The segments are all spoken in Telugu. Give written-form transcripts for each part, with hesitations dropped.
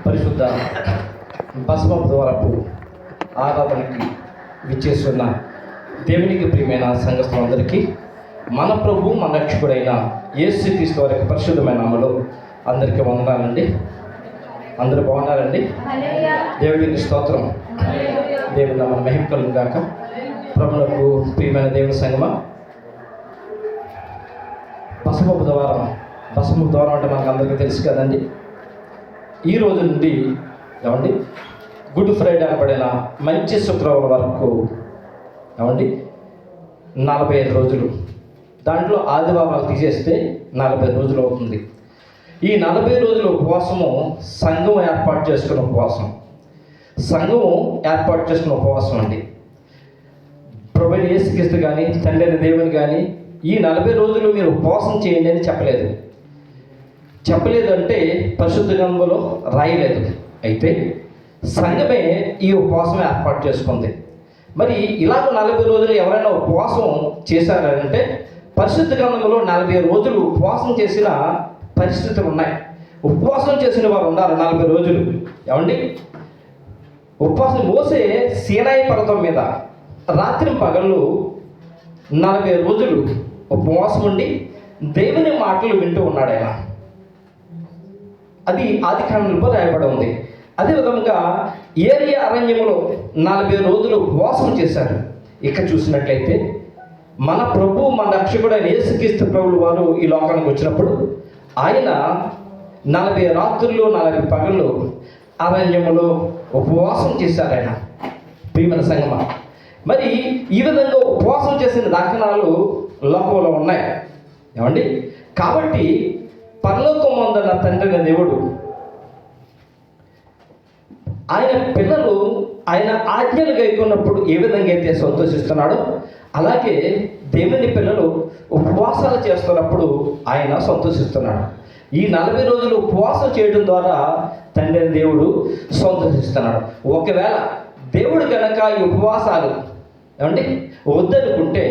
పరిశుద్ధ బసవ ద్వారపు ఆరాధనకి విచ్చేస్తున్న దేవునికి ప్రియమైన సంఘస్థులందరికీ మన ప్రభు మన రక్షకుడైన యేసుక్రీస్తు వారి యొక్క పరిశుద్ధమైన నామములో అందరికీ వందనాలండి. అందరూ బాగున్నారండి? దేవునికి స్తోత్రం. దేవుని నామమున మహిమ కలుగును గాక. ప్రభువులకు ప్రియమైన దేవుని సంగమా, బసవ ద్వారం అంటే మనకు అందరికీ తెలుసు కదండి. ఈ రోజు నుండి ఏమండి గుడ్ ఫ్రైడే అనబడిన మంచి శుక్రవారం వరకు ఏమండి 45 రోజులు, దాంట్లో ఆదివారాలు తీసేస్తే 40 రోజులు అవుతుంది. ఈ 40 రోజుల ఉపవాసము సంఘం ఏర్పాటు చేసుకున్న ఉపవాసం అండి. ప్రభువైన యేసుక్రీస్తు కానీ తండ్రి అయిన దేవుని కానీ ఈ 40 రోజులు మీరు ఉపవాసం చేయండి అని చెప్పలేదు అంటే పరిశుద్ధ గ్రంథంలో రాయలేదు. అయితే సంఘమే ఈ ఉపవాసం ఏర్పాటు చేసుకుంది. మరి ఇలాగ 40 రోజులు ఎవరైనా ఉపవాసం చేశారంటే పరిశుద్ధ గ్రంథంలో 40 రోజులు ఉపవాసం చేసిన పరిస్థితులు ఉన్నాయి. ఉపవాసం చేసిన వారు ఉన్నారు 40 రోజులు. ఏమండి, ఉపవాసం మోసే సీనాయి పర్వతం మీద రాత్రి పగళ్ళు 40 రోజులు ఉపవాసం ఉండి దేవుని మాటలు వింటూ ఉన్నాడు ఆయన. అది ఆదికాండంలో రాయబడి ఉంది. అదేవిధంగా ఏరియా అరణ్యములో 40 రోజులు ఉపవాసం చేశారు. ఇక చూసినట్లయితే మన ప్రభు మన రక్షకుడైన యేసుక్రీస్తు ప్రభువు వారు ఈ లోకానికి వచ్చినప్పుడు ఆయన 40 రాత్రులు 40 పగళ్ళు అరణ్యములో ఉపవాసం చేశారు ఆయన. ప్రియమైన సంగమా, మరి ఈ విధంగా ఉపవాసం చేసిన దాఖలాలు లోకంలో ఉన్నాయి. ఏమండి, కాబట్టి పరలోకమందున్న తండ్రి అయిన దేవుడు ఆయన పిల్లలు ఆయన ఆజ్ఞలు గైకొన్నప్పుడు ఏ విధంగా అయితే సంతోషిస్తున్నాడో అలాగే దేవుని పిల్లలు ఉపవాసాలు చేస్తున్నప్పుడు ఆయన సంతోషిస్తున్నాడు. ఈ 40 రోజులు ఉపవాసం చేయడం ద్వారా తండ్రి అయిన దేవుడు సంతోషిస్తున్నాడు. ఒకవేళ దేవుడు కనుక ఈ ఉపవాసాలు ఏమండి వద్దనుకుంటే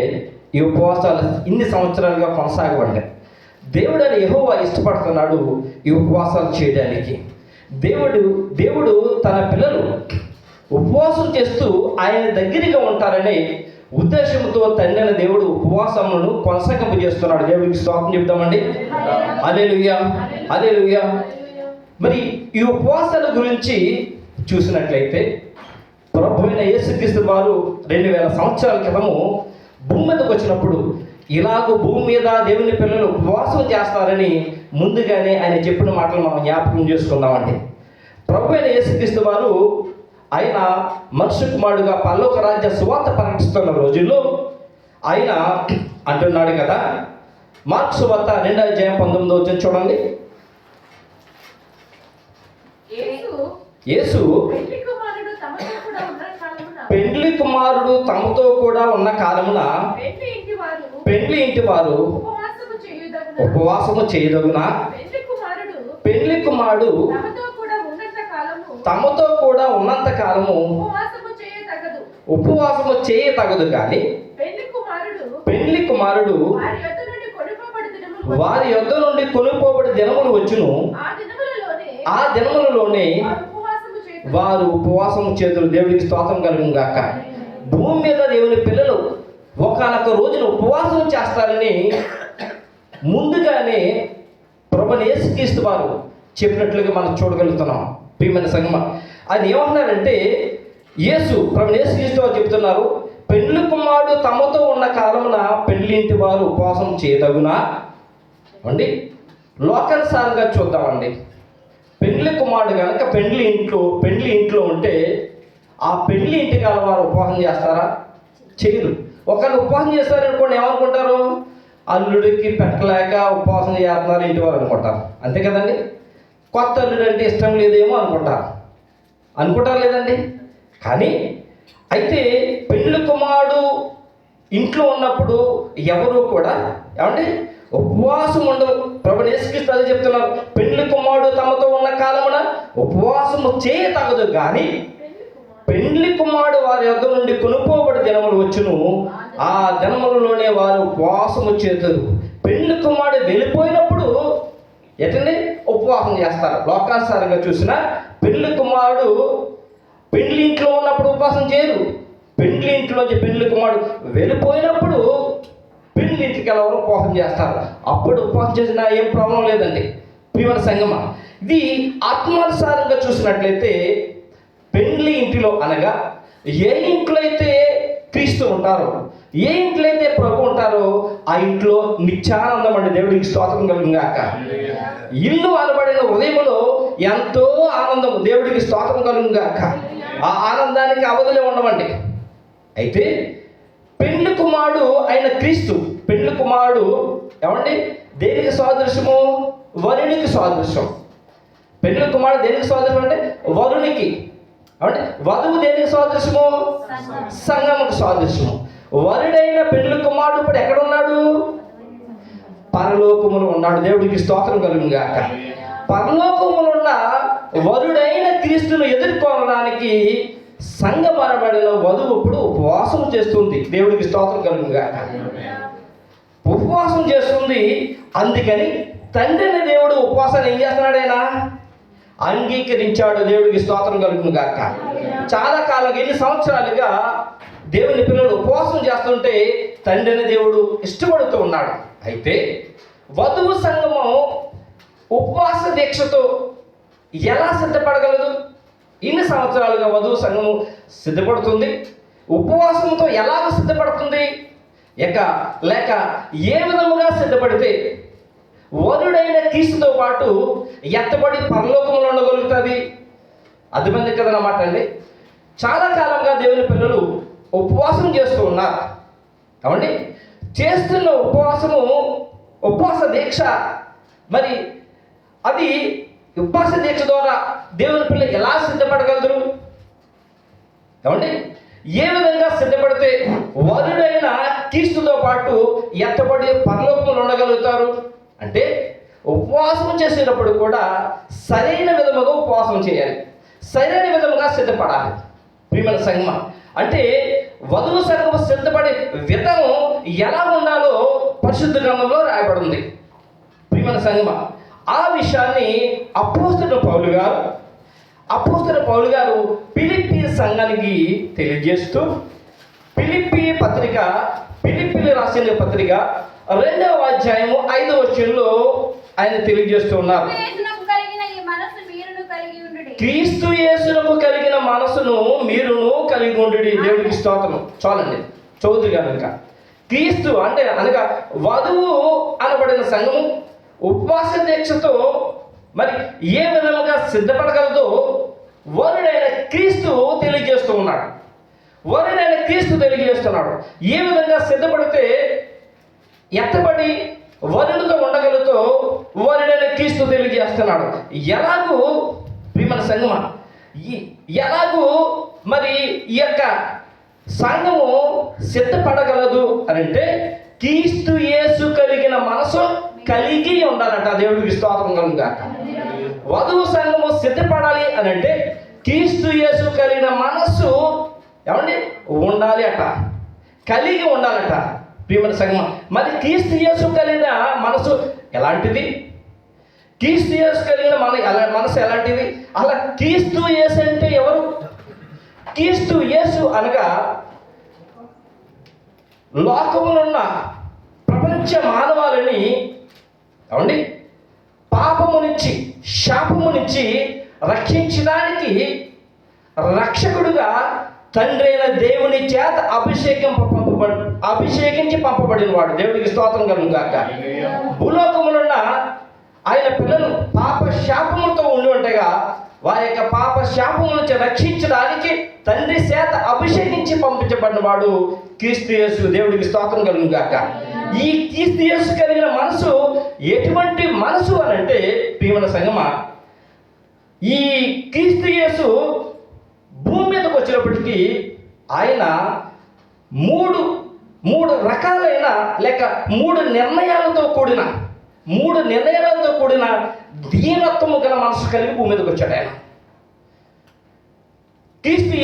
ఈ ఉపవాసాలు ఇన్ని సంవత్సరాలుగా కొనసాగబడ్డాయి. దేవుడు అని యెహోవా ఇష్టపడుతున్నాడు ఈ ఉపవాసాలు చేయడానికి. దేవుడు తన పిల్లలు ఉపవాసం చేస్తూ ఆయన దగ్గరగా ఉంటారనే ఉద్దేశంతో తండ్రి అయిన దేవుడు ఉపవాసములను కొనసాగింపు చేస్తున్నాడు. దేవుడికి స్తోత్రం చెప్తామండి. హల్లెలూయా, హల్లెలూయా. మరి ఈ ఉపవాసాల గురించి చూసినట్లయితే ప్రభువైన యేసుక్రీస్తు వారు 2000 సంవత్సరాల క్రితము భూమి మీదకి వచ్చినప్పుడు ఇలాగూ భూమి మీద దేవుని పిల్లలు ఉపవాసం చేస్తారని ముందుగానే ఆయన చెప్పిన మాటలు మనం జ్ఞాపకం చేసుకుందామండి. ప్రభువైన యేసుక్రీస్తు వారు ఆయన మనుష్య కుమారుడుగా పరలోక రాజ్య సువార్త ప్రకటిస్తున్న రోజుల్లో ఆయన అంటున్నాడు కదా. మార్కు సువార్త 2:19 చూడండి. యేసు పెండ్లి కుమారుడు తమతో కూడా ఉన్న కాలమున పెండ్లి ఇంటి వారు ఉపవాసము చేయదగున పెండ్లి కుమారుడు తమతో కూడా ఉన్నంత కాలము ఉపవాసము చేయతగదు. కానీ పెండ్లి కుమారుడు వారి యొద్ద నుండి కొనుక్కోబడి దినములు వచ్చును. ఆ దినములలోనే వారు ఉపవాసం చేతులు. దేవుడికి స్తోత్రం కలుగును గాక. భూమి మీద దేవుని పిల్లలు ఒకనొక రోజున ఉపవాసం చేస్తారని ముందుగానే ప్రభువైన యేసుక్రీస్తు వారు చెప్పినట్లుగా మనం చూడగలుగుతున్నాం. ప్రియమైన సంగమా, ఆయన ఏమన్నారంటే ప్రభువైన యేసుక్రీస్తు వారు చెప్తున్నారు, పెండ్లి కుమారుడు తమతో ఉన్న కాలమున పెండ్లి ఇంటి వారు ఉపవాసం చేయదగునా అండి. లోకానుసారంగా చూద్దామండి. పెండ్లి కుమారుడు కనుక పెండ్లి ఇంట్లో ఉంటే ఆ పెండ్లి ఇంటికి వారు ఉపవాసం చేస్తారా? చేయరు. ఒకళ్ళు ఉపవాసం చేస్తారనుకోండి, ఏమనుకుంటారు? అల్లుడికి పెట్టలేక ఉపవాసం చేస్తున్నారు ఇంటి వారు అనుకుంటారు. అంతే కదండి. కొత్త అల్లుడు అంటే ఇష్టం లేదేమో అనుకుంటారు లేదండి. కానీ అయితే పెండ్లి కుమారుడు ఇంట్లో ఉన్నప్పుడు ఎవరు కూడా ఏమండి ఉపవాసం ఉండవు. ప్రభువైన యేసుక్రీస్తు అదే చెప్తున్నారు, పెండ్లి కుమారుడు తమతో ఉన్న కాలమున ఉపవాసము చేయతగదు. కానీ పెండ్లి కుమారుడు వారి యొద్ద నుండి కొనుక్కోబడి దినములు వచ్చును. ఆ దినములలోనే వారు ఉపవాసము చేతురు. పెండ్లి కుమారుడు వెళ్ళిపోయినప్పుడు ఎటండి ఉపవాసం చేస్తారు. లోకానుసారంగా చూసిన పెళ్లి కుమారుడు పెండ్లి ఇంట్లో ఉన్నప్పుడు ఉపవాసం చేయరు. పెండ్లి ఇంట్లోంచి పెళ్లి కుమారుడు వెళ్ళిపోయినప్పుడు పెళ్లి ఇంటికి ఎవరు ఉపవాసం చేస్తారు. అప్పుడు ఉపవాసం చేసినా ఏం ప్రాబ్లం లేదండి. ప్రియమైన సంగమా, ఇది ఆత్మానుసారంగా చూసినట్లయితే పెండ్లి ఇంటిలో అనగా ఏ ఇంట్లో అయితే క్రీస్తు ఉంటారో, ఏ ఇంట్లో అయితే ప్రభు ఉంటారో ఆ ఇంట్లో నిత్యానందం అండి. దేవుడికి స్తోత్రం కలుగుగాక. ఇల్లు అనబడిన ఉదయంలో ఎంతో ఆనందం. దేవుడికి స్తోత్రం కలుగుగాక. ఆ ఆనందానికి అవధులే ఉండవండి. అయితే పెండ్లి కుమారుడు అయిన క్రీస్తు, పెండ్లి కుమారుడు ఏమండి దేనికి సాదృశ్యము? వరునికి సాదృశ్యం. పెండ్లి కుమారుడు దేనికి సాదృశ్యం అంటే వరునికి. అంటే వధువు దేనికి సాదృశ్యము? సంఘముకు సాదృశ్యము. వరుడైన పెండ్లి కుమారుడు ఇప్పుడు ఎక్కడ ఉన్నాడు? పరలోకములో ఉన్నాడు. దేవుడికి స్తోత్రం కలుగుగాక. పరలోకములో ఉన్న వరుడైన క్రీస్తును ఎదుర్కోవడానికి సంఘమనబడిన వధువు ఇప్పుడు ఉపవాసం చేస్తుంది. దేవుడికి స్తోత్రం కలుగుగాక. ఉపవాసం చేస్తుంది. అందుకని తండ్రిని దేవుడు ఉపవాసాన్ని ఏం చేస్తున్నాడు? ఆయన అంగీకరించాడు. దేవుడికి స్తోత్రం కలుగుగాక. చాలా కాలం, ఎన్ని సంవత్సరాలుగా దేవుని పిల్లలు ఉపవాసం చేస్తుంటే తండ్రిని దేవుడు ఇష్టపడుతూ ఉన్నాడు. అయితే వధువు సంఘము ఉపవాస దీక్షతో ఎలా సిద్ధపడగలదు? ఇన్ని సంవత్సరాలుగా వధువు సంఘము సిద్ధపడుతుంది. ఉపవాసంతో ఎలాగ సిద్ధపడుతుంది? లేక ఏ విధముగా సిద్ధపడితే వరుడైన క్రీస్తుతో పాటు ఎత్తబడి పరలోకంలో ఉండగలుగుతుంది? అర్థమైంది కదన్నమాట అండి. చాలా కాలంగా దేవుని పిల్లలు ఉపవాసం చేస్తూ ఉన్నారు. కాబట్టి చేస్తున్న ఉపవాస దీక్ష, మరి అది ఉపవాస దీక్ష ద్వారా దేవుని పిల్లలు ఎలా సిద్ధపడగలరు? కాబట్టి ఏ విధంగా సిద్ధపడితే వరుడైన క్రీస్తుతో పాటు ఎత్తబడి పరలోకంలో ఉండగలుగుతారు అంటే, ఉపవాసం చేసేటప్పుడు కూడా సరైన విధముగా ఉపవాసం చేయాలి, సరైన విధముగా సిద్ధపడాలి. ప్రియమైన సంగమా, అంటే వధువు సంఘము సిద్ధపడే విధము ఎలా ఉండాలో పరిశుద్ధ గ్రంథంలో రాయబడింది. ప్రియమైన సంగమా, ఆ విషయాన్ని అపోస్తలుడైన పౌలు గారు ఫిలిప్పీ సంఘానికి తెలియజేస్తూ ఫిలిప్పీలు రాసిన పత్రిక 2వ అధ్యాయము 5వ వచనంలో ఆయన తెలియజేస్తూ ఉన్నారు. క్రీస్తు యేసునకు కలిగిన మనసును మీరును కలిగి ఉండుడి. దేవుడికి స్తోత్రం. చాలండి, చదువుదు కనుక. క్రీస్తు అనగా వధువు అనబడిన సంఘము ఉపవాస దీక్షతో మరి ఏ విధముగా సిద్ధపడగలదో వరుడైన క్రీస్తు తెలియజేస్తున్నాడు. ఏ విధంగా సిద్ధపడితే ఎత్తబడి వరుడితో ఉండగలుగుతో వరుడైన క్రీస్తు తెలియజేస్తున్నాడు. ఎలాగూ ప్రియమైన సంఘమా, ఎలాగూ మరి ఈ యొక్క సంఘము సిద్ధపడగలదు అని అంటే క్రీస్తు యేసు కలిగిన మనసు కలిగి ఉండాలంట. దేవుడికి స్తోత్రం కలుగుగాక. వధువు సంఘము సిద్ధపడాలి అని అంటే క్రీస్తు యేసు కలిగిన మనస్సు ఉండాలి అట, కలిగి ఉండాలట. ప్రియమైన సంఘమా, మరి క్రీస్తు యేసు కలిగిన మనసు ఎలాంటిది? క్రీస్తు యేసు కలిగిన మనసు ఎలాంటిది? అలా క్రీస్తు యేసు అంటే ఎవరు? క్రీస్తు యేసు అనగా లోకములో ఉన్న ప్రపంచ మానవాళిని పాపము నుంచి, శాపము నుంచి రక్షించడానికి రక్షకుడుగా తండ్రి అయిన దేవుని చేత అభిషేకించి పంపబడిన వాడు. దేవుడికి స్తోత్రం కలుగుగాక. భూలోకములో ఉన్న ఆయన పిల్లలు పాప శాపములతో ఉండి ఉండగా వారి యొక్క పాప శాపము నుంచి రక్షించడానికి తండ్రి చేత అభిషేకించి పంపించబడిన వాడు క్రీస్తు యేసు. దేవుడికి స్తోత్రం కలుగుగాక. ఈ క్రీస్తు యేసు కలిగిన మనసు ఎటువంటి మనసు అని అంటే ప్రియమైన సంగమా, ఈ క్రీస్తు యేసు భూమి మీదకి వచ్చినప్పటికీ ఆయన మూడు రకాలైన లేక మూడు నిర్ణయాలతో కూడిన దీనత్వము గల మనసు కలిగి భూమి మీదకి వచ్చాడు ఆయన. క్రీస్తు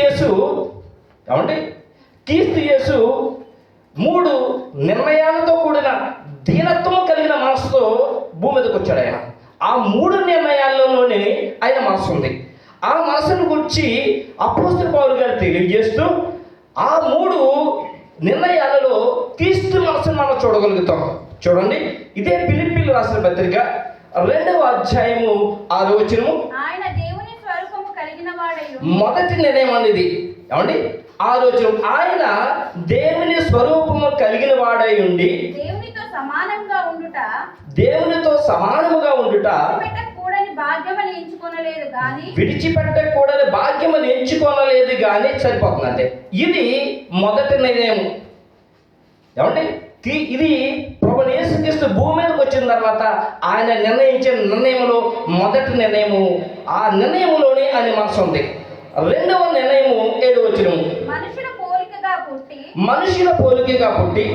యేసు 3 నిర్ణయాలతో కూడిన దీనత్వము కలిగిన మనసుతో భూమి మీదకి వచ్చాడు ఆయన. ఆ 3 నిర్ణయాల్లోనే ఆయన మనసు ఉంది. ఆ మనసును గురించి అపోస్తలుడు పౌలు గారు తెలియజేస్తూ ఆ 3 నిర్ణయాలలో క్రీస్తు మనసును మనం చూడగలుగుతాం. చూడండి, ఇదే ఫిలిప్పీయులకు రాసిన పత్రిక 2వ అధ్యాయము 6వ వచనము. ఆయన దేవుని స్వరూపము కలిగిన వాడై మొదటి నిర్ణయం అనేది ఏమండి 6వ వచనం. ఆయన దేవుని స్వరూపము కలిగిన వాడై ఉండి దేవునితో సమానంగా ఉండుట విడిచిపెట్టకూడని భాగ్యమని ఎంచుకొనలేదు కానీ సరిపోతుందంటే ఇది మొదటి నిర్ణయం. ఏమండి ఇది ప్రభువు యేసుక్రీస్తు భూమి మీదకి వచ్చిన తర్వాత ఆయన నిర్ణయించిన నిర్ణయంలో మొదటి నిర్ణయము, ఆ నిర్ణయంలోనే ఆయన మనసు ఉంది. 2వ నిర్ణయము 7వ వచనము. మనుషుల పోలికగా పుట్టి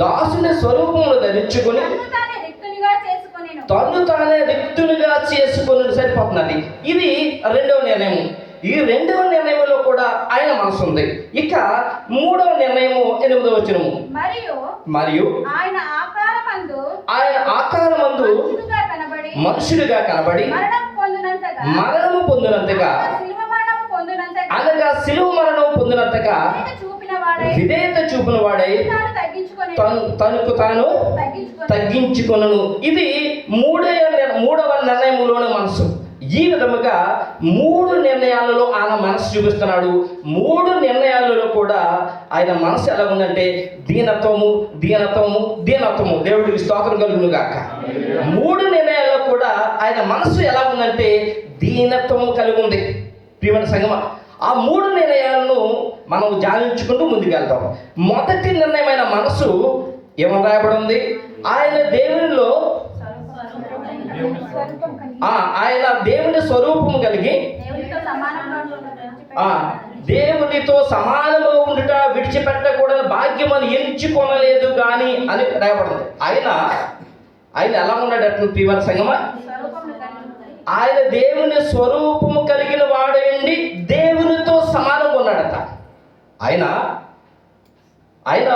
దాసుని స్వరూపమును ధరించుకొని తను తానే రిక్తునిగా చేసుకొని సరిపోతున్నది. ఇది 2వ నిర్ణయం. ఈ 2వ నిర్ణయంలో కూడా ఆయన మనసు ఉంది. ఇక 3వ నిర్ణయము 8వ వచనము. మరియు ఆయన ఆకారమందు మనుషులుగా కనబడి మరణము పొందినంతగా అనగా శిలువ మరణం పొందినంతగా విధేయత చూపిన వాడై తనకు తాను తగ్గించుకొనును. ఇది 3వ నిర్ణయంలోని మనసు. ఈ విధముగా 3 నిర్ణయాలలో ఆయన మనసు చూపిస్తున్నాడు. 3 నిర్ణయాలలో కూడా ఆయన మనసు ఎలా ఉందంటే దీనత్వము. దేవుడికి స్తోత్రం కలుగును గాక. 3 నిర్ణయాల్లో కూడా ఆయన మనసు ఎలా ఉందంటే దీనత్వము కలిగి ఉంది. ప్రియమైన సంగమా, ఆ 3 నిర్ణయాలను మనం ధ్యానించుకుంటూ ముందుకెళ్తాం. మొదటి నిర్ణయమైన మనసు ఏమని రాయబడి ఉంది? ఆయన దేవునిలో ఆయన దేవుని స్వరూపము కలిగి దేవునితో సమానము ఉండుట విడిచిపెట్టకూడని భాగ్యమని ఎంచుకొనలేదు కానీ అని రాయబడింది. ఆయన ఎలా ఉన్నాడు అట్లా ప్రియమైన సంగమా? ఆయన దేవుని స్వరూపము కలిగిన వాడండి, దేవునితో సమానంగా ఉన్నాడట. ఆయన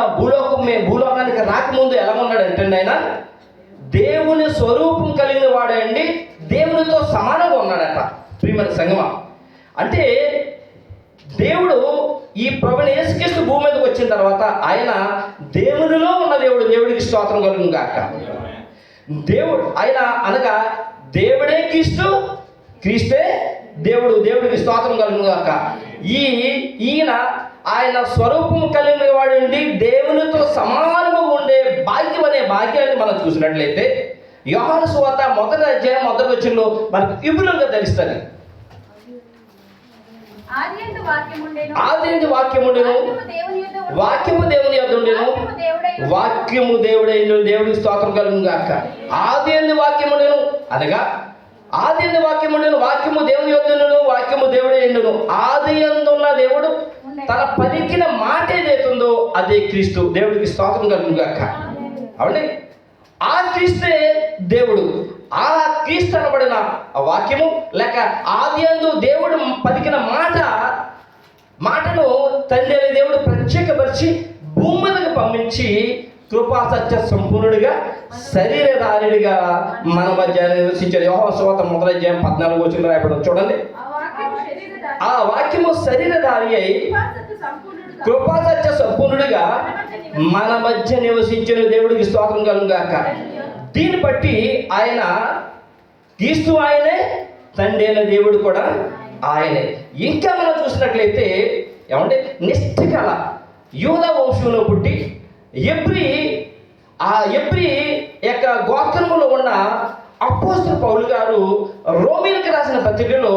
భూలోకానికి రాకముందు ఎలా ఉన్నాడంటే ఆయన దేవుని స్వరూపం కలిగిన వాడండి, దేవునితో సమానంగా ఉన్నాడట. ప్రియమైన సంగమా, అంటే దేవుడు ఈ ప్రభుని యేసుక్రీస్తు భూమి మీదకి వచ్చిన తర్వాత ఆయన దేవునిలో ఉన్న దేవుడికి స్తోత్రం కలుగును గాక. దేవుడు ఆయన అనగా దేవుడే క్రీస్తే దేవుడికి స్తోత్రం కలుగును గాక. ఈయన ఆయన స్వరూపం కలిగిన వాడండి, దేవునితో సమానము ఉండే భాగ్యం అనే భాగ్యాన్ని మనం చూసినట్లయితే యోహాను సువార్త 1వ అధ్యాయం 1వ వచనంలో మనకు విపులంగా తెలుస్తుంది. ఆదియందు వాక్యముండెను, వాక్యము దేవుని యొద్ద ఉండెను, వాక్యము దేవుడైన దేవుడికి స్తోత్రం కలుగును గాక. ఆదియందు వాక్యముండెను అనగా ఆదియందు వాక్యముండెను, వాక్యము దేవుని యొద్ద ఉండెను, వాక్యము దేవుడే ఉండెను. ఆదియందున్న దేవుడు తన పలికిన మాట ఏదైతుందో అదే క్రీస్తు. దేవుడికి స్తోత్రం కలుగును గాక. అవునండి, ఆ క్రీస్తే దేవుడు. ఆ క్రీస్తు అనబడిన వాక్యము లేక ఆదియందు దేవుడు పలికిన మాటను తండ్రి అనే దేవుడు ప్రత్యేకపరిచి భూమి మీదకి పంపించి కృపా సత్య సంపూర్ణుడిగా శరీరధారుడిగా మన మధ్య నివసించాడు. యోహాను సువార్త 1వ అధ్యాయం 14వ వచనంలో రాయబడింది. చూడండి, ఆ వాక్యము శరీరధారి అయి కృపా సత్య సంపూర్ణుడిగా మన మధ్య నివసించిన దేవుడికి స్తోత్రం కలుగును గాక. దీన్ని బట్టి ఆయన క్రీస్తు ఆయనే, తండ్రి అయిన దేవుడు కూడా ఆయనే. ఇంకా మనం చూసినట్లయితే ఏమంటే నిష్ఠికల యూదా వంశంలో పుట్టి ఎబ్రి యొక్క గోత్రములో ఉన్న అపోస్తలుడు పౌలు గారు రోమీయులకు రాసిన పత్రికలో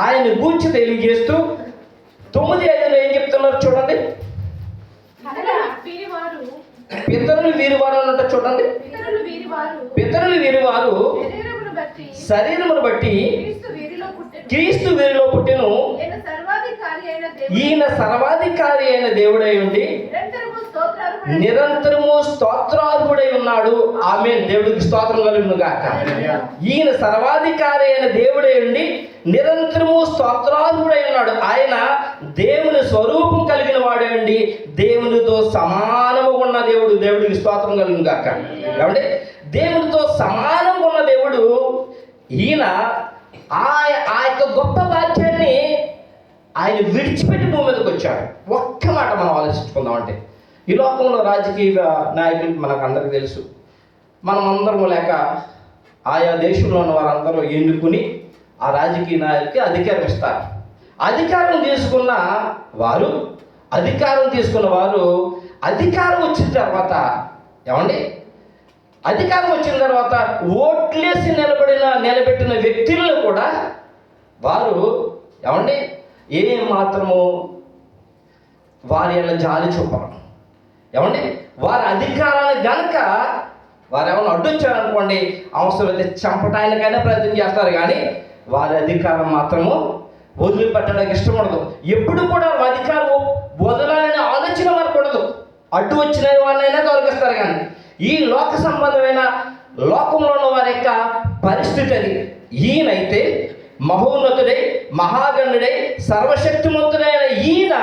ఆయన గూర్చి తెలియజేస్తూ 9:5 ఏం చెప్తున్నారు చూడండి. పితరులు వీరివారు అన్నట్టు చూడండి. పితరులు వీరివారు శరీరమును బట్టి క్రీస్తు వీరిలో పుట్టెను, ఈయన సర్వాధికారి అయిన దేవుడై ఉండి నిరంతరము స్తోత్రార్హుడై ఉన్నాడు. ఆమేన్. దేవుడికి స్తోత్రం కలుగును గాక. ఈయన సర్వాధికారి అయిన దేవుడై ఉండి నిరంతరము స్తోత్రార్హుడై ఉన్నాడు. ఆయన దేవుని స్వరూపం కలిగిన వాడే ఉండి దేవునితో సమానము ఉన్న దేవుడికి స్తోత్రం కలుగును గాక. కాబట్టి దేవునితో సమానంగా ఉన్న దేవుడు ఈయన ఆ యొక్క గొప్ప వాక్యాన్ని ఆయన విడిచిపెట్టి భూమి మీదకి వచ్చాడు. ఒక్క మాట మనం ఆలోచించుకుందాం. అంటే ఈ లోకంలో రాజకీయ నాయకులు మనకు అందరికీ తెలుసు. మనం అందరం లేక ఆయా దేశంలో ఉన్న వారందరూ ఎన్నుకుని ఆ రాజకీయ నాయకుడికి అధికారం ఇస్తారు. అధికారం తీసుకున్న వారు అధికారం వచ్చిన తర్వాత అధికారం వచ్చిన తర్వాత ఓట్లేసి నిలబెట్టిన వ్యక్తులను కూడా వారు ఏ మాత్రము వారి ఎలా జాలి చూపరు. వారి అధికారాన్ని గనక వారు ఏమైనా అడ్డొచ్చారనుకోండి, అవసరమైతే చంపటానికైనా ప్రయత్నం చేస్తారు, కానీ వారి అధికారం మాత్రము వదిలిపెట్టడానికి ఇష్టం ఉండదు. ఎప్పుడు కూడా అధికారం వదలాలనే ఆలోచన వారికి ఉండదు. అడ్డు వచ్చిన వారినైనా తొలగిస్తారు, కానీ ఈ లోక సంబంధమైన లోకంలో ఉన్న వారి యొక్క పరిస్థితి అది. ఈయనైతే మహోన్నతుడై మహాగణుడై సర్వశక్తిమంతుడైన ఈయన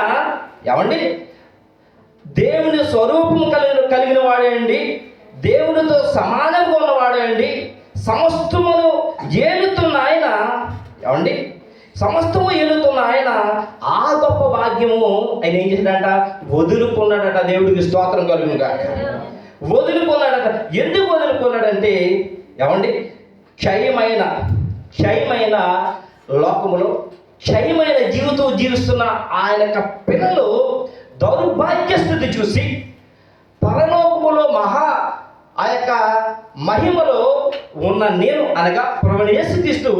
దేవుని స్వరూపం కలిగిన వాడండి, దేవునితో సమానంగా ఉన్నవాడండి, సమస్తమును ఏలుతున్న ఆయన సమస్తము ఏలుతున్న ఆయన ఆ గొప్ప భాగ్యము ఆయన ఏం చేశాడట? వదులుకున్నాడట. దేవుడికి స్తోత్రం కలుగును గాక. వదులుకున్నాడట. ఎందుకు వదులుకున్నాడంటే క్షయమైన లోకములో క్షయమైన జీవితం జీవిస్తున్న ఆయన యొక్క పిల్లలు దౌర్భాగ్య స్థితి చూసి పరలోకములో ఆ యొక్క మహిమలో ఉన్న నేను అనగా ప్రభువైన యేసుక్రీస్తు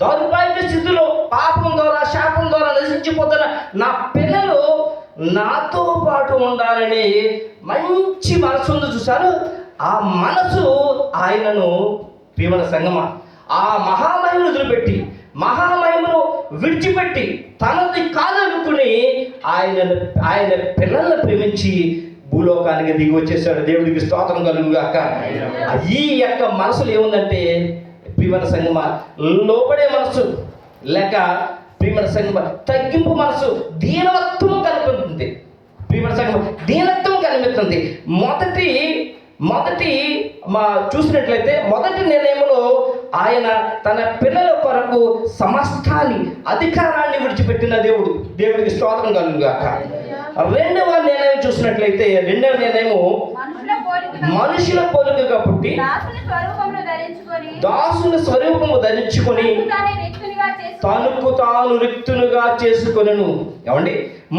దౌర్భాగ్య స్థితిలో పాపం ద్వారా శాపం ద్వారా నశించిపోతున్న నా పిల్లలు నాతో పాటు ఉండాలని మంచి మనసు ఉంది చూశారు. ఆ మనసు ఆయనను ప్రియమైన సంగమా ఆ మహామహిమను వదిలిపెట్టి మహామహిమను విడిచిపెట్టి తనది కాదనుకుని ఆయన పిల్లలను ప్రేమించి భూలోకానికి దిగి వచ్చేసాడు. దేవుడికి స్తోత్రం కలుగును గాక. ఈ యొక్క మనసులో ఏముందంటే ప్రియమైన సంగమా లోబడే మనసు లేక ప్రియమైన సంగమా తగ్గింపు మనసు, దీనత్వం కనిపిస్తుంది. ప్రియమైన సంగమా దీనత్వం కనిపిస్తుంది. మొదటి చూసినట్లయితే మొదటి నిర్ణయంలో ఆయన తన పిల్లల కొరకు సమస్తాన్ని అధికారాన్ని విడిచిపెట్టిన దేవుడికి స్తోత్రం కలుగును గాక. రెండవ నిర్ణయం చూసినట్లయితే రెండవ నిర్ణయము మనుషుల పోలికగా పుట్టి దాసుని స్వరూపము ధరించుకొని తనకు తాను రిక్తులుగా చేసుకొనెను.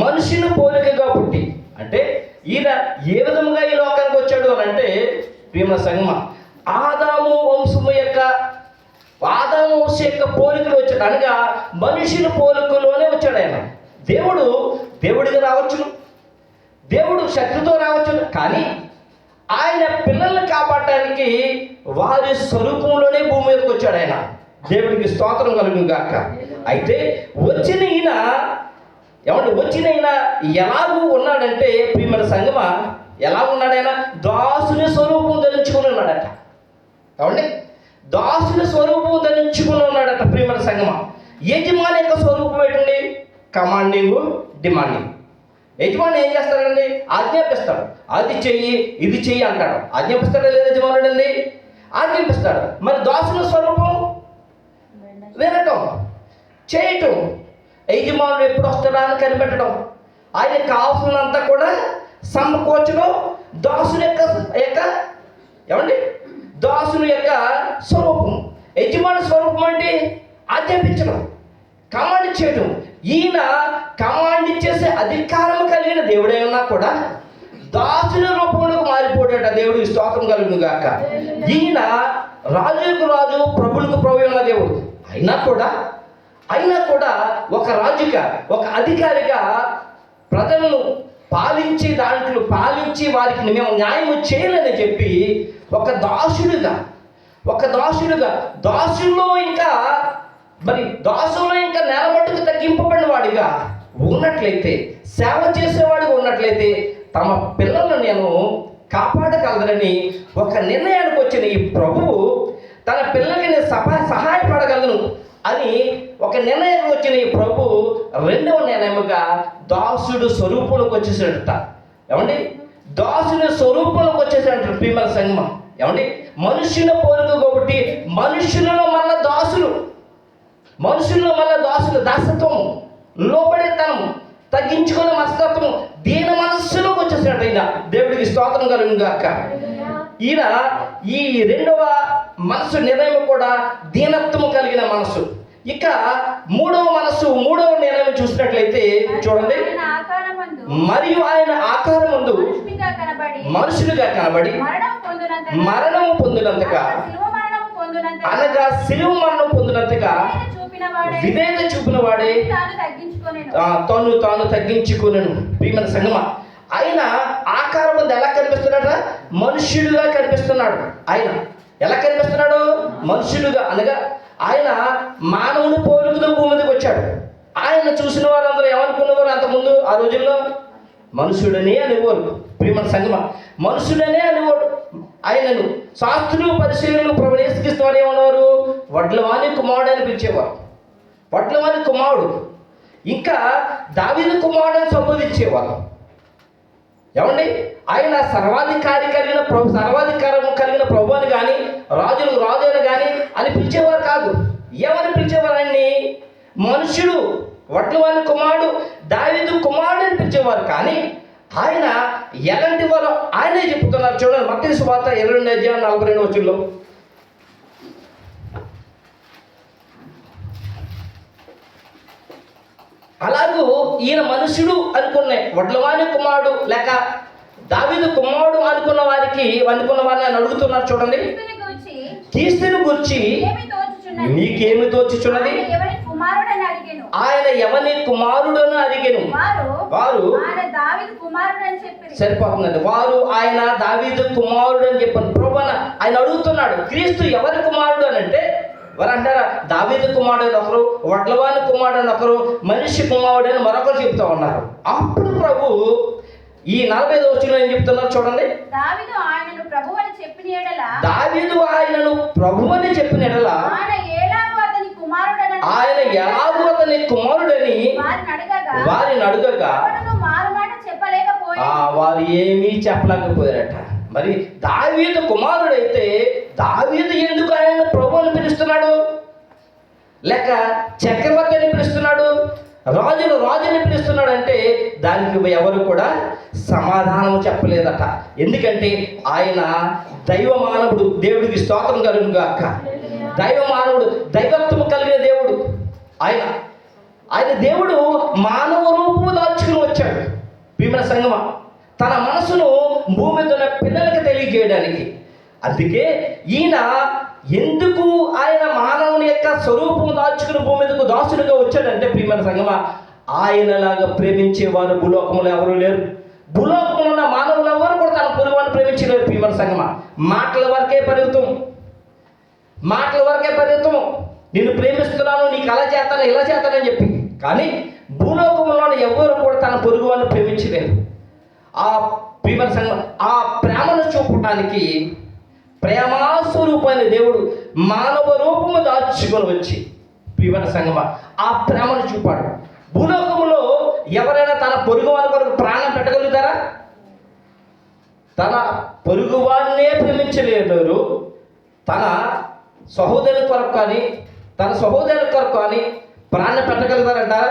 మనుషుల పోలికగా పుట్టి అంటే ఈయన ఏ విధముగా ఈ లోకానికి వచ్చాడు అని అంటే ప్రియమైన సంగమా ఆదాము వంశం యొక్క పోలికలు వచ్చాడు. అనగా మనుషుల పోలికలోనే వచ్చాడు ఆయన. దేవుడిగా రావచ్చును, దేవుడు శక్తితో రావచ్చును, కానీ ఆయన పిల్లల్ని కాపాడటానికి వారి స్వరూపంలోనే భూమి మీదకి వచ్చాడు ఆయన. దేవుడికి స్తోత్రం కలుగును గాక. అయితే వచ్చిన ఈయన ఎలాగూ ఉన్నాడంటే ప్రియమైన సంగమా ఎలా ఉన్నాడైనా దాసుని స్వరూపం ధరించుకుని ఉన్నాడట. దాసుని స్వరూపం ధరించుకుని ఉన్నాడట. ప్రియమైన సంగమా యజమాని యొక్క స్వరూపం ఏంటండి? Commanding, demanding. యజమాని ఏం చేస్తాడండి? ఆజ్ఞాపిస్తాడు. అది చెయ్యి ఇది చెయ్యి అంటాడు. ఆజ్ఞాపిస్తాడా లేదా యజమానుడు అండి? ఆజ్ఞాపిస్తాడు. మరి దాసుని స్వరూపం వినటం, చేయటం, యజమానుడు ఎప్పుడు వస్తాడా అని కనిపెట్టడం, ఆయన కావాల్సినంత కూడా సమకూర్చడం దాసుని యొక్క స్వరూపం. యజమాని స్వరూపం అంటే ఆజ్ఞాపించడం, కమాండ్ చేయడం. ఈయన కమాండ్ చేసే అధికారం కలిగిన దేవుడే ఉన్నా కూడా దాసుని రూపంలోకి మారిపోయాడట. దేవుడికి స్తోత్రం కలుగును గాక. ఈయన రాజులకు రాజు ప్రభులకు ప్రభు ఉన్న దేవుడు అయినా కూడా ఒక రాజుగా ఒక అధికారిగా ప్రజలను పాలించి వారికి మేము న్యాయం చేయాలని చెప్పి ఒక దాసుడుగా దాసుల్లో ఇంకా నేలమట్టుకు తగ్గింపబడిన వాడిగా ఉన్నట్లయితే, సేవ చేసేవాడిగా ఉన్నట్లయితే తమ పిల్లలను నేను కాపాడగలదని ఒక నిర్ణయానికి వచ్చిన ఈ ప్రభువు తన పిల్లలకి నేను సహాయపడగలను అని ఒక నిర్ణయానికి వచ్చిన ఈ ప్రభు రెండవ నిర్ణయముగా దాసుడు స్వరూపంలోకి వచ్చేసాడట. దాసుని స్వరూపంలోకి వచ్చేసాడట. ప్రియమైన సంగమం ఏమండి మనుషుల పోలిక కాబట్టి మనుషులలో మళ్ళా దాసులు, మనుషుల్లో మళ్ళా దాసులు, దాసత్వము, లోబడేతనం, తగ్గించుకునే మనస్తత్వము, దీన మనస్సులోకి వచ్చేసినట్టు ఈయన. దేవుడికి స్తోత్రం కలుగును గాక. ఈయన ఈ రెండవ మనసు నిర్ణయం కూడా దీనత్వము కలిగిన మనసు. ఇక మూడవ మనసు, మూడవ నిర్ణయం చూసినట్లయితే చూడండి, ఆయన ఆకారమందు మరియు ఆయన ఆకారమందు మనుషునిగా కనబడి మరణము పొందినంతగా అనగా శిలువ మరణం పొందినంతగా విధేయత చూపిన వాడే తాను తగ్గించుకునేను. ప్రియమైన సంగమా, ఆయన ఆకారం ముందు ఎలా కనిపిస్తున్నాడ? మనుష్యుడుగా కనిపిస్తున్నాడు. ఆయన ఎలా కనిపిస్తున్నాడు? మనుష్యుడుగా, అనగా ఆయన మానవుని పోలికతో భూమి మీదకి వచ్చాడు. ఆయన చూసిన వారందరూ ఏమనుకునేవారు? అంతకుముందు ఆ రోజుల్లో మనుషుడనే అనేవారు. ప్రియమైన సంగమా, మనుషుడనే అనేవాడు ఆయనను. శాస్త్రులు, పరిశీలనలు ప్రభువు యేసుక్రీస్తు వారు ఏమన్నారు? వడ్లవాని కుమారుడు అని పిలిచేవారు. వడ్లవాని కుమారుడు, ఇంకా దావీదు కుమారుడు అని సంబోధించేవారు. ఏమండి, ఆయన సర్వాధికారం కలిగిన ప్రభు అని కానీ, రాజులు రాజు అని కానీ అని పిలిచేవారు కాదు. ఏమని పిలిచేవారు? ఆయన్ని మనుషుడు, వడ్లవాని కుమారుడు, దావీదు కుమారుడు అని పిలిచేవారు. కానీ ఆయన ఎలాంటి వారు ఆయనే చెప్తున్నారు. చూడండి, మత్తయి సువార్త 22:42 అలాగూ ఈయన మనుషుడు అనుకునే వడ్లవాని కుమారుడు లేక దావీదు కుమారుడు అనుకున్న వారిని ఆయన అడుగుతున్నారు. చూడండి, క్రీస్తుని గురించి నీకేమి తోచుచున్నది? ఆయన ఎవని కుమారుడు అని అడిగాను. వారు సరిపోతుందండి, వారు ఆయన దావీదు కుమారుడు అని చెప్పాను. ప్రభువా ఆయన అడుగుతున్నాడు, క్రీస్తు ఎవరి కుమారుడు అని అంటే వారు అంటారా? దావీదు కుమారుడు అని ఒకరు, వడ్లవాని కుమారుడు అని ఒకరు, మనిషి కుమారుడు అని మరొకరు చెప్తా ఉన్నారు. అప్పుడు ప్రభు ఈ 45వ వచనంలో ఏం చెప్తున్నారు చూడండి, దావీదు ఆయనను ప్రభు అని చెప్పిన ఎడల ఆయన ఎలాగూ అతని కుమారుడని వారిని అడగగా వారు ఏమీ చెప్పలేకపోయారట. మరి దావీదు కుమారుడైతే దావీదు ఎందుకు ఆయన ప్రభు అని పిలుస్తున్నాడు? లేక చక్రవర్తి అని పిలుస్తున్నాడు, రాజుని పిలుస్తున్నాడు అంటే దానికి ఎవరు కూడా సమాధానం చెప్పలేదట. ఎందుకంటే ఆయన దైవ మానవుడు. దేవుడికి స్తోత్రం కలుగును గాక. దైవ మానవుడు, దైవత్వము కలిగిన దేవుడు ఆయన దేవుడు మానవ రూపము దాల్చుకుని వచ్చాడు. భీమన సంగమ తన మనసును భూమి మీద ఉన్న పిల్లలకి తెలియజేయడానికి. అందుకే ఈయన ఎందుకు ఆయన మానవుని యొక్క స్వరూపము దాల్చుకుని భూమి మీదకు దాసుడిగా వచ్చాడంటే, ప్రియమైన సంగమ ఆయనలాగా ప్రేమించేవారు భూలోకంలో ఎవరు లేరు. భూలోకంలో ఉన్న మానవులు ఎవరు కూడా తన పొరుగువాన్ని ప్రేమించలేరు. ప్రియమైన సంగమ మాటల వరకే పరిమితం. నిన్ను ప్రేమిస్తున్నాను, నీకు అలా చేస్తాను, ఇలా చేస్తానని చెప్పి. కానీ భూలోకంలో ఎవరు కూడా తన పొరుగువాన్ని ప్రేమించలేరు. ఆ ప్రియమైన సంగమ ఆ ప్రేమను చూపడానికి ప్రేమాస్వరూపమైన దేవుడు మానవ రూపము దాచుకొని వచ్చి, ప్రియమైన సంగమ ఆ ప్రేమను చూపాడు. భూలోకంలో ఎవరైనా తన పొరుగువాని కొరకు ప్రాణం పెట్టగలుగుతారా? తన పొరుగువాన్నే ప్రేమించలేరు. తన సహోదరుని కొరకు కానీ ప్రాణం పెట్టగలుగుతారంటారా?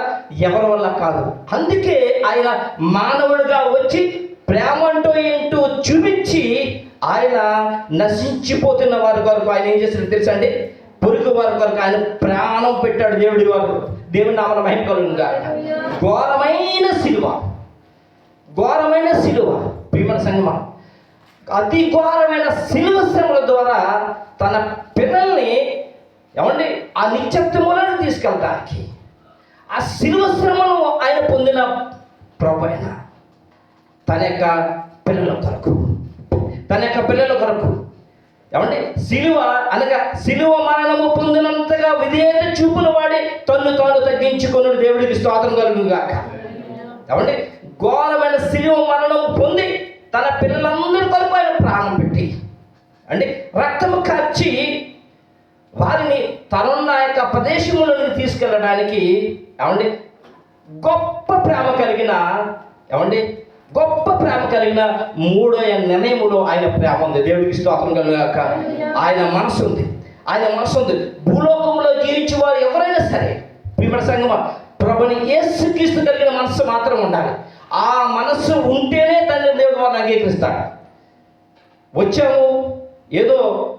ఎవరి వల్ల కాదు. అందుకే ఆయన మానవుడిగా వచ్చి ప్రేమ అంటూ ఏంటో చూపించి ఆయన నశించిపోతున్న వారి కొరకు ఆయన ఏం చేశాడు తెలుసా అండి? పొరుగు వారి కొరకు ఆయన ప్రాణం పెట్టాడు. దేవుడి నామన మహిమ కలుగును గాక. ఘోరమైన సిలువ ప్రియమైన సంగమా, అతి ఘోరమైన సిలువ శ్రమల ద్వారా తన పిల్లల్ని ఏమండి ఆ నిత్యత్వములను తీసుకెళ్ళడానికి ఆ సిలువ శ్రమను ఆయన పొందిన ప్రభు అయిన తన యొక్క పిల్లల కొరకు ఏమండి సిలువ అనగా సిలువ మరణము పొందినంతగా విధేయత చూపున వాడి తాను తగ్గించుకుని దేవుడికి స్తోత్రం కలుగును గాక. ఏమండి ఘోరమైన సిలువ మరణం పొంది తన పిల్లలందరి కొరకు ఆయన ప్రాణం పెట్టి అంటే రక్తము కార్చి వారిని తనున్న యొక్క ప్రదేశములను తీసుకెళ్ళడానికి ఏమండి గొప్ప ప్రేమ కలిగిన ఏమండి గొప్ప ప్రేమ కలిగిన మూడో నిర్ణయములో ఆయన ప్రేమ ఉంది. దేవుడికి స్తోత్రం కలుగాక. ఆయన మనసు ఉంది, ఆయన మనసు ఉంది. భూలోకంలో జీవించే వారు ఎవరైనా సరే ప్రియమైన సంగమా, ప్రభుని యేసుక్రీస్తు కలిగిన మనసు మాత్రం ఉండాలి. ఆ మనస్సు ఉంటేనే తండ్రి దేవుడు వారిని అంగీకరిస్తాడు. వచ్చాము, ఏదో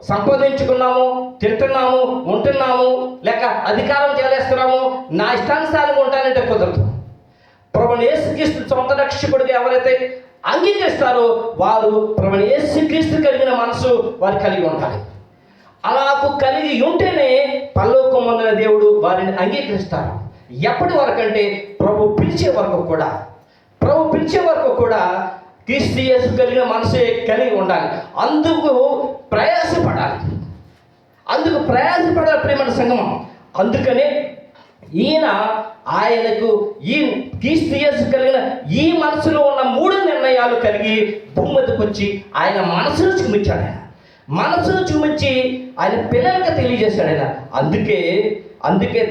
సంపాదించుకున్నాము, తింటున్నాము, ఉంటున్నాము, లేక అధికారం చేస్తున్నాము, నా ఇష్టానుసారంగా ఉంటానంటే కుదరదు. ప్రభుని యేసుక్రీస్తు సొంత రక్షకుడిగా ఎవరైతే అంగీకరిస్తారో వారు ప్రభుని యేసుక్రీస్తు కలిగిన మనసు వారు కలిగి ఉండాలి. అలాగూ కలిగి ఉంటేనే పరలోకమందున దేవుడు వారిని అంగీకరిస్తారు. ఎప్పటి వరకు అంటే ప్రభు పిలిచే వరకు కూడా, ప్రభు పిలిచే వరకు కూడా క్రీస్తు యేసు కలిగిన మనసే కలిగి ఉండాలి. అందుకు ప్రయాసపడాలి, అందుకు ప్రయాసపడాలి ప్రియమైన సంగమం. అందుకనే ఈయన ఆయనకు ఈ క్రీస్తు యేసు కలిగిన ఈ మనసులో ఉన్న మూడు నిర్ణయాలు కలిగి భూమి మీదకి వచ్చి ఆయన మనసును చూపించాడు. ఆయన మనసును చూపించి ఆయన పిల్లలకు తెలియజేశాడు. ఆయన అందుకే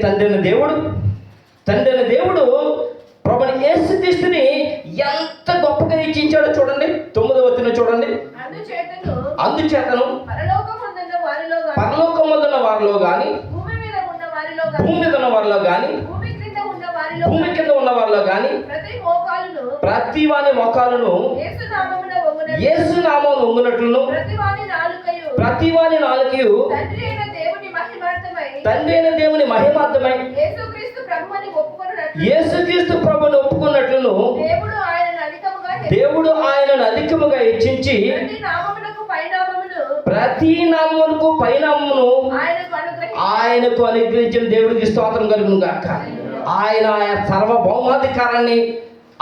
తండ్రి అయిన దేవుడు ప్రభుని యేసుక్రీస్తుని ఎంత గొప్పగా ఇచ్చించాడో చూడండి. 9వ వచనం చూడండి. అందుచేతను పరలోకమందున్న వారిలో గాని, భూమి మీద ఉన్న వారిలో గాని, భూమి కింద ఉన్న వారిలో గాని ప్రతి వాని మోకాలును యేసు నామమున వంగునట్లును, ప్రతి వాని నాలుకయు తండ్రి అయిన దేవుని మహిమార్థమై యేసుక్రీస్తు ప్రభువుని ఒప్పుకున్నట్లును దేవుడు ఆయనను అధికముగా హెచ్చించి ప్రతి నామమునకు పైనామమును ఆయనకు అనుగ్రహించిన దేవుడికి స్తోత్రం కలుగును గాక. ఆయన సర్వభౌమాధికారాన్ని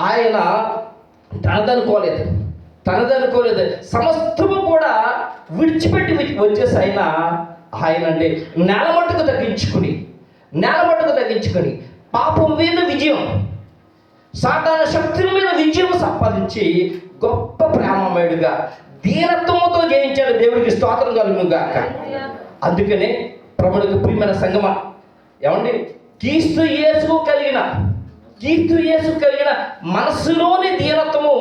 ఆయన తనదనుకోలేదు. సమస్తము కూడా విడిచిపెట్టి వచ్చేసి ఆయన అంటే నేల మట్టుకు తగ్గించుకుని పాపం మీద విజయం, సాతాను శక్తుల మీద విజయం సంపాదించి గొప్ప ప్రేమమయుడుగా దీనత్వముతో జయించాడు. దేవుడికి స్తోత్రం కలుగును గాక. అందుకనే ప్రభువునికి ప్రియమైన సంగమా, ఏమండి, క్రీస్తు యేసు కలిగిన మనస్సులోని దీనత్వము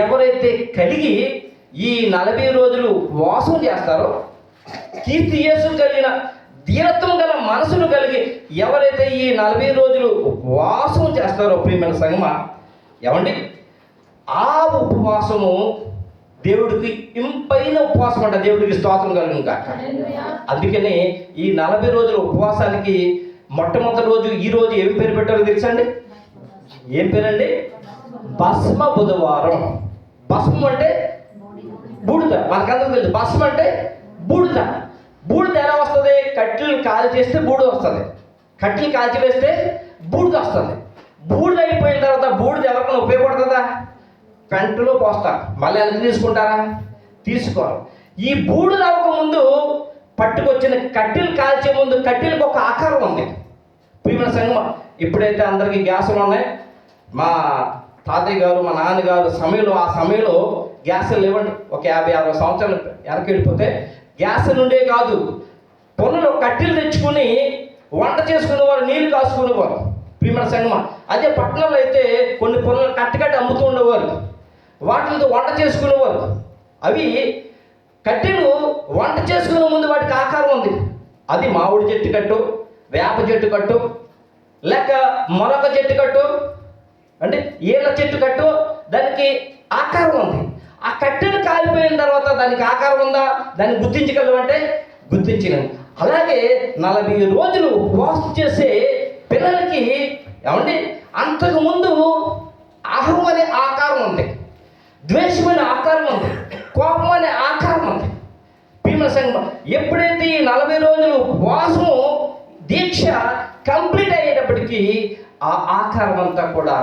ఎవరైతే కలిగి ఈ 40 రోజులు ఉపవాసం చేస్తారో, క్రీస్తు యేసు కలిగిన దీనత్వం గల మనసును కలిగి ఎవరైతే ఈ 40 రోజులు ఉపవాసం చేస్తారో ప్రియమైన సంగమా, ఏమండి, ఆ ఉపవాసము దేవుడికి ఇంపైన ఉపవాసం అంట. దేవుడికి స్తోత్రం కలుగును కాక. అందుకనే ఈ 40 రోజుల ఉపవాసానికి మొట్టమొదటి రోజు ఈ రోజు ఏం పేరు పెట్టారో తెలుసా అండి? ఏం పేరండి? భస్మ బుధవారం. భస్మం అంటే బూడిద, మనకందరూ తెలుసు. భస్మం అంటే బూడిద. బూడిద ఎలా వస్తుంది? కట్టెలు కాల్చి చేస్తే బూడిద వస్తుంది, కట్టెలు కాల్చి వేస్తే బూడిద వస్తుంది. బూడిద అయిపోయిన తర్వాత బూడిద ఎవరికైనా ఉపయోగపడుతుందా? పెంటలో పోస్తారు, మళ్ళీ ఎంత తీసుకుంటారా? తీసుకోరు. ఈ బూడిద అవ్వకముందు పట్టుకొచ్చిన కట్టెలు కాల్చే ముందు కట్టెలకు ఒక ఆకారం ఉంది. ప్రియమైన సంగమం, ఇప్పుడైతే అందరికీ గ్యాసులు ఉన్నాయి. మా తాతయ్య గారు, మా నాన్నగారు ఆ సమయంలో గ్యాసులు లేవండి. ఒక 50-60 సంవత్సరాలు వెనక్కి వెళ్ళిపోతే గ్యాస్ నుండే కాదు, పొలంలో కట్టెలు తెచ్చుకుని వంట చేసుకునేవారు, నీళ్లు కాసుకునేవారు. ప్రియమైన సంగమం, అదే పట్టణంలో అయితే కొన్ని పొలాలు కట్టి అమ్ముతూ ఉండేవారు, వాటితో వంట చేసుకునేవారు. అవి కట్టెలు వంట చేసుకునే ముందు వాటికి ఆకారం ఉంది. అది మామిడి చెట్టు కట్టు, వేప చెట్టు కట్టు, లేక మరొక చెట్టు కట్టు, అంటే ఏళ్ళ చెట్టు కట్టు, దానికి ఆకారం ఉంది. ఆ కట్టెలు కాలిపోయిన తర్వాత దానికి ఆకారం ఉందా? దాన్ని గుర్తించగలమంటే గుర్తించలేము. అలాగే 40 రోజులు ఉపవాసం చేసే పిల్లలకి ఏమండి, అంతకుముందు అహం అనే ఆకారం ఉంది, ద్వేషం అనే ఆకారం ఉంది, కోపం అనే ఆకారం ఉంది. భీమ సంఘం ఎప్పుడైతే ఈ 40 రోజులు ఉపవాసము దీక్ష కంప్లీట్ అయ్యేటప్పటికీ ఆ ఆకారం అంతా కూడా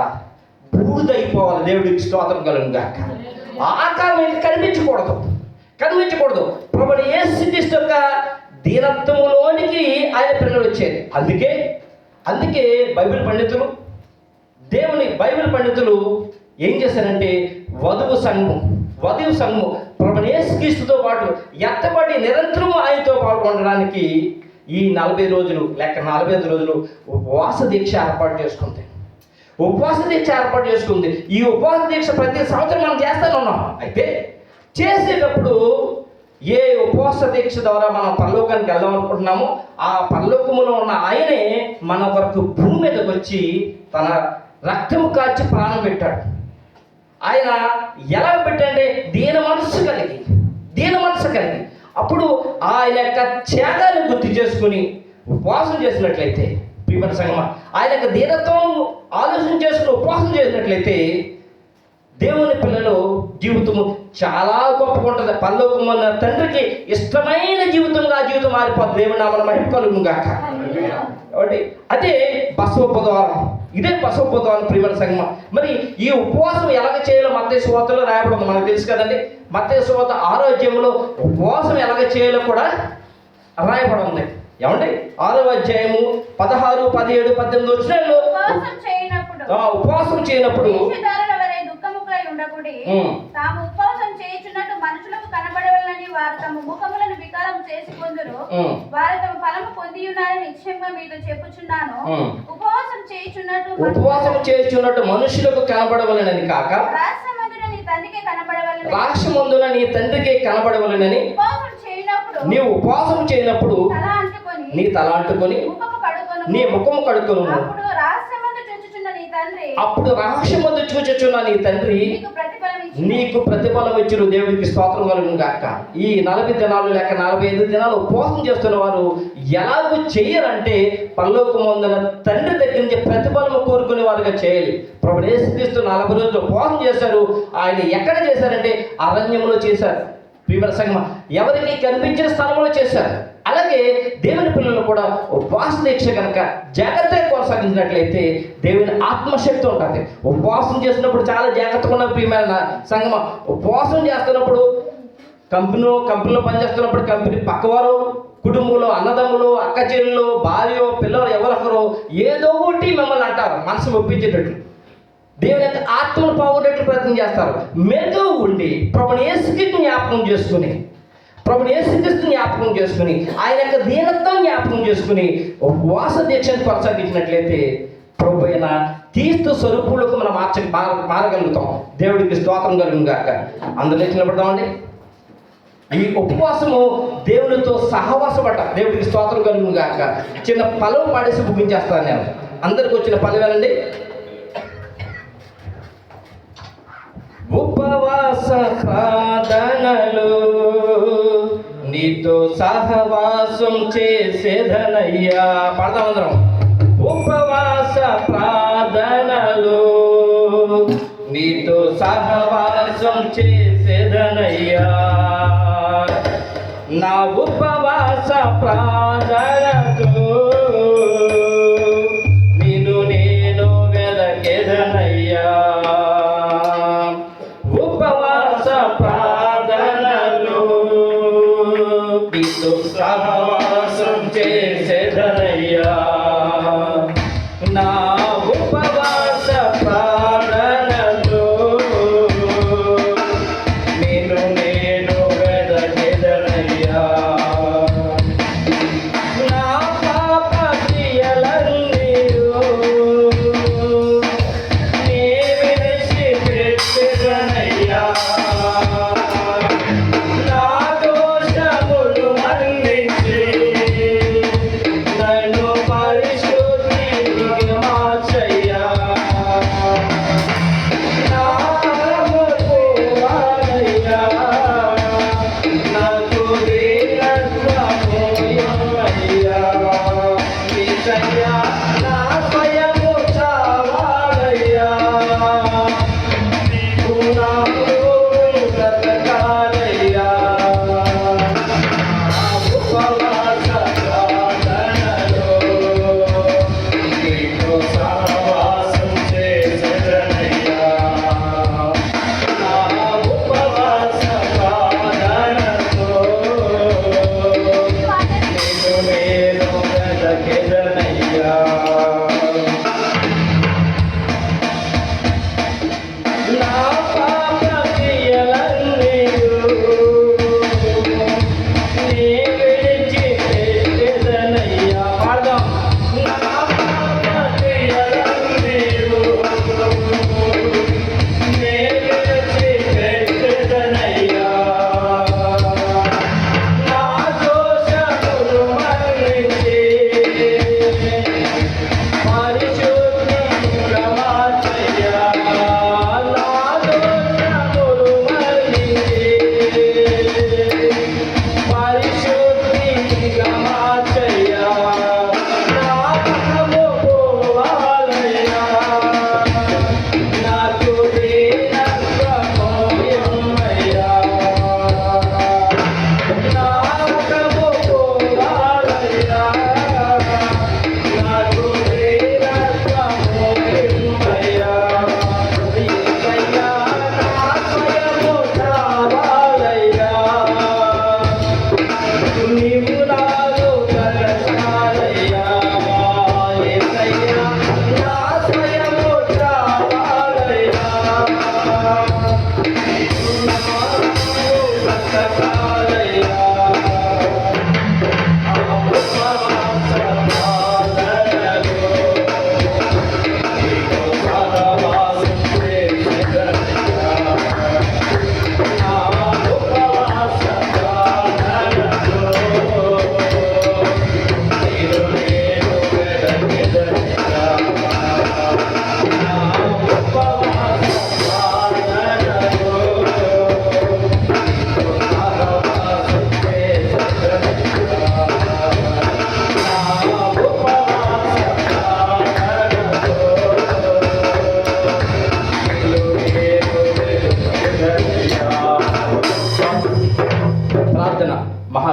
బూడిదైపోవాలి. దేవుడికి స్తోత్రం కలుగును గాక. ఆ ఆకారం అయితే కనిపించకూడదు. ప్రభుని యేసుక్రీస్తు యొక్క దీనత్వములోనికి ఆయన పిల్లలు వచ్చేది. అందుకే బైబిల్ పండితులు ఏం చేశారంటే వధువు సంఘము ప్రభుని యేసుక్రీస్తుతో పాటు ఎత్తబడి నిరంతరం ఆయనతో పాల్గొనడానికి ఈ 40 రోజులు లేక 45 రోజులు ఉపవాస దీక్ష ఏర్పాటు చేసుకుంది. ఉపవాస దీక్ష ఏర్పాటు చేసుకుంది. ఈ ఉపవాస దీక్ష ప్రతి సంవత్సరం మనం చేస్తూనే ఉన్నాం. అయితే చేసేటప్పుడు ఏ ఉపవాస దీక్ష ద్వారా మనం పరలోకానికి వెళ్దాం అనుకుంటున్నామో ఆ పరలోకములో ఉన్న ఆయనే మన వరకు భూమి మీదకి వచ్చి తన రక్తము కాచి ప్రాణం పెట్టాడు. ఆయన ఎలా పెట్టంటే దీన మనస్సు కలిగి అప్పుడు ఆయన యొక్క త్యాగాన్ని గుర్తు చేసుకుని ఉపవాసం చేసినట్లయితే ప్రియమైన సంగమా, ఆయన యొక్క దీనత్వం ఆలోచన చేసుకుని ఉపవాసం చేసినట్లయితే దేవుని పిల్లలు జీవితము చాలా గొప్పగా ఉంటుంది. పరలోకం ఉన్న తండ్రికి ఇష్టమైన జీవితంగా ఆ జీవితం మారిపోతుంది. దేవుని నామమున మహిమ కలుగును గాక. కాబట్టి అదే బసవోపద్వారం, ఇదే బసవోపద్వారం ప్రియమైన సంగమా. మరి ఈ ఉపవాసం ఎలాగ చేయాలో మత్తయి సువార్తలో రాయబడి ఉంది, మనకు తెలుసు కదండి. మత్తయి సువార్త 6వ అధ్యాయంలో ఉపవాసం ఎలాగ చేయాలో కూడా రాయబడి ఉంది. ఏమండి 6వ అధ్యాయము 16, 17, 18 వచనాల్లో ఉపవాసం చేయనప్పుడు తాము ఉపవాసం చేయుచున్నట్టు మనుషులకు కనబడవలనని వారు తమ ముఖములను వికారం చేసుకొందురు. వారు తమ ఫలము పొంది ఉన్నారని నిశ్చయంగా మీతో చెప్పుచున్నాను. ఉపవాసం చేయుచున్నట్టు మనుషులకు కనబడవలనని కాక రాష్ట్రమందున నీ తండ్రికే కనబడవలనని నీవు ఉపవాసం చేయనప్పుడు నీ తల అంటుకొని నీ ముఖము కడుక్కొను. అప్పుడు రహస్యమందు చూచుచున్న నీ తండ్రి నీకు ప్రతిఫలం ఇచ్చును. దేవుడికి స్తోత్రం కలుగును గాక. ఈ 40 దినాలు లేక 45 దినాలు ఉపవాసం చేస్తున్న వారు ఎలాగూ చెయ్యరంటే పరలోకమందున తండ్రి దగ్గర నుంచి ప్రతిఫలం కోరుకునే వారుగా చేయాలి. ప్రభువు యేసుక్రీస్తు 40 రోజులు ఉపవాసం చేశారు. ఆయన ఎక్కడ చేశారంటే అరణ్యంలో చేశారు. ప్రియమైన సంగమా, ఎవరికి కనిపించిన స్థలంలో చేశారు. అలాగే దేవుని పిల్లలు కూడా ఉపవాస దీక్ష కనుక జాగ్రత్తగా కొనసాగించినట్లయితే దేవుని ఆత్మశక్తి ఉంటుంది. ఉపవాసం చేసినప్పుడు చాలా జాగ్రత్తగా ఉన్న ప్రియమైన సంగమా. ఉపవాసం చేస్తున్నప్పుడు కంపెనీలో పనిచేస్తున్నప్పుడు కంపెనీ పక్కవారు, కుటుంబంలో అన్నదమ్ములు, అక్క చెల్లెలు, భార్య, పిల్లలు ఎవరొకరు ఏదో ఒకటి మిమ్మల్ని అంటారు, మనసు ఒప్పించేటట్లు, దేవుని యొక్క ఆత్మను పోగొట్టేట్లు ప్రయత్నం చేస్తారు. మెరుగు ఉండి ప్రభుని యేసుక్రీస్తుని జ్ఞాపకం చేసుకుని ఆయన యొక్క దీనత్వం జ్ఞాపకం చేసుకుని ఉపవాస దీక్షను కొనసాగించినట్లయితే ప్రభు అయిన క్రీస్తు స్వరూపులకు మనం మారగలుగుతాం. దేవుడికి స్తోత్రం కలుగును గాక. అందులో నిలబడదామండి. ఈ ఉపవాసము దేవునితో సహవాసపడ్డ దేవుడికి స్తోత్రం కలుగును గాక. చిన్న పలవ పాడేసి ముగించేస్తాను నేను. అందరికి వచ్చిన పలవేనండి. ఉపవాస ప్రార్థనలు నీతో సహవాసం చేసేదనయ్యా. పాడదామందరం. ఉపవాస ప్రార్థనలు నీతో సహవాసం చేసేదనయ్యా. నా ఉపవాస ప్రార్థనతో నిన్ను నేను వెదకెదనయ్యా. ఉపవాస ప్రార్థనలు నీతో సహవాసం చేసేదనయ్యా. నా ఉపవాస ప్రార్థనలు నిన్ను నేను వెదకెదనయ్యా. నా పాప క్రియలన్నీయు నీ విడిచిపెట్టెదనయ్యా. నా దోషములు మన్నించి నన్ను పరిశుద్ధిగా మార్చయ్యా. నా తలపు వాడయ్యా. నాకు దీనత్వము ఇవ్వయ్యా. నిజయ్యా నా స్వయము చావాలయ్యా. నీకు నాకు బ్రతకాలయ్యా. నా ఉపవాస ప్రార్థనలో నీతో సహవాసం చేసేదనయ్యా. నా ఉపవాస ప్రార్థనలో నిన్ను నేను వెదకెదనయ్యా. నా పాప క్రియలన్నీయు నీ విడిచిపెట్టెదనయ్యా. పాడదాం. నా పాప క్రియలన్నీయు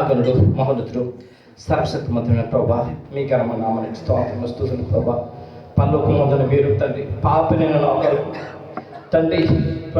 మహాగణుడు మహోన్నతుడు సర్వశక్తిమంతుడైన ప్రభా మీ ఘనమ నామనికి స్తోత్రము స్తుతులు ప్రభా పరలోకమందున మీరు తండ్రి పాపినైన నా కొరకు తండ్రి